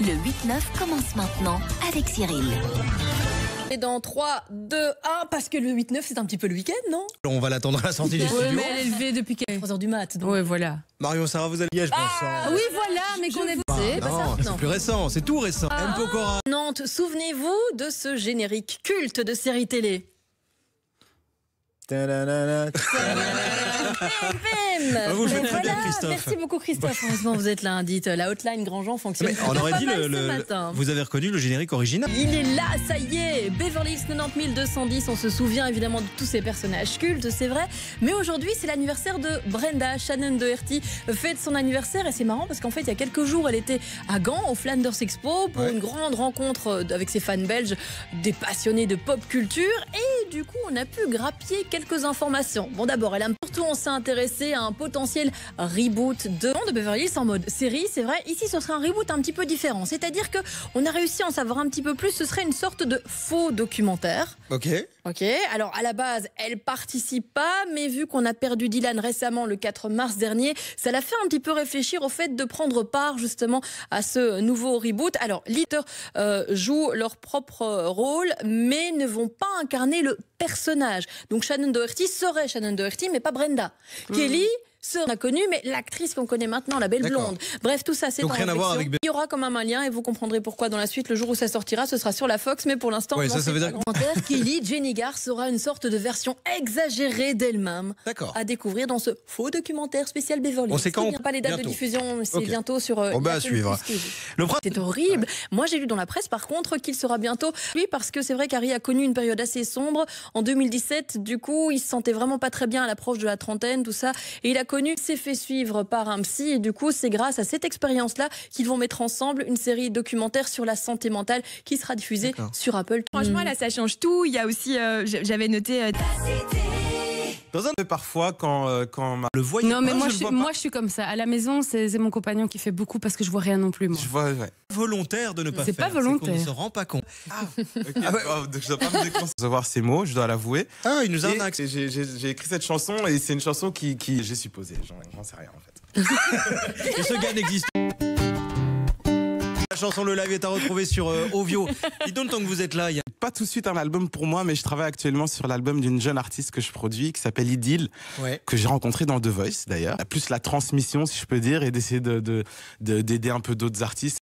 Le 8-9 commence maintenant avec Cyril. Et dans 3, 2, 1, parce que le 8-9 c'est un petit peu le week-end, non? On va l'attendre à la sortie du studio. Oui, mais elle est levée depuis 3h du mat. Donc... Ouais, voilà. Marion, Sarah, vous allez Liège, bon sang. Ah oui, voilà, mais qu'on est Non, c'est plus récent, c'est tout récent. M. Pokora. Nantes, souvenez-vous de ce générique culte de série télé. Vous le faites très bien, Christophe. Merci beaucoup, Christophe. Heureusement, vous êtes là. Dites, la hotline Grandjean fonctionne. Mais on aurait dit pas mal ce matin. vous avez reconnu le générique original. Il est là, ça y est. Beverly Hills 90210. On se souvient évidemment de tous ces personnages cultes, c'est vrai. Mais aujourd'hui, c'est l'anniversaire de Brenda. Shannon Doherty fête son anniversaire et c'est marrant parce qu'en fait, il y a quelques jours, elle était à Gand au Flanders Expo pour une grande rencontre avec ses fans belges, des passionnés de pop culture. Et du coup, on a pu grappiller quelques informations. Bon, d'abord, surtout, on s'est intéressé à un potentiel reboot de Beverly Hills en mode série. C'est vrai, ici, ce serait un reboot un petit peu différent. C'est-à-dire qu'on a réussi à en savoir un petit peu plus. Ce serait une sorte de faux documentaire. Ok. Alors à la base, elle participe pas, mais vu qu'on a perdu Dylan récemment le 4 mars dernier, ça l'a fait un petit peu réfléchir au fait de prendre part justement à ce nouveau reboot. Alors, les acteurs jouent leur propre rôle, mais ne vont pas incarner le personnage. Donc Shannon Doherty serait Shannon Doherty, mais pas Brenda. Kelly on a connu, mais l'actrice qu'on connaît maintenant, la belle blonde. Bref, tout ça, c'est en rien à voir avec... Il y aura quand même un lien et vous comprendrez pourquoi dans la suite, le jour où ça sortira, ce sera sur la Fox, mais pour l'instant, ça veut dire... Kelly Jenny Garth sera une sorte de version exagérée d'elle-même à découvrir dans ce faux documentaire spécial Beverly. On sait quand pas les dates de diffusion, c'est bientôt sur... On va suivre. C'est horrible. Moi, j'ai lu dans la presse, par contre, qu'il sera bientôt... Oui, parce que c'est vrai qu'Harry a connu une période assez sombre. En 2017, du coup, il se sentait vraiment pas très bien à l'approche de la trentaine, tout ça. Et il a s'est fait suivre par un psy et du coup c'est grâce à cette expérience-là qu'ils vont mettre ensemble une série documentaire sur la santé mentale qui sera diffusée sur Apple. Franchement là ça change tout, il y a aussi, j'avais noté... Parfois quand le voyait. Non mais moi je suis comme ça. À la maison c'est mon compagnon qui fait beaucoup parce que je vois rien non plus moi. Je vois, volontaire de ne pas faire. C'est pas volontaire. On ne se rend pas compte. Donc je dois pas me déconcevoir ces mots, je dois l'avouer. Il nous arnaque. J'ai écrit cette chanson et c'est une chanson qui j'ai supposé. J'en sais rien en fait. Et ce gars n'existe pas. La chanson Le Live est à retrouver sur Ovio. Dis donc, tant que vous êtes là, il y a pas tout de suite un album pour moi, mais je travaille actuellement sur l'album d'une jeune artiste que je produis qui s'appelle Idylle, que j'ai rencontré dans The Voice d'ailleurs. Plus la transmission, si je peux dire, et d'essayer d'aider un peu d'autres artistes.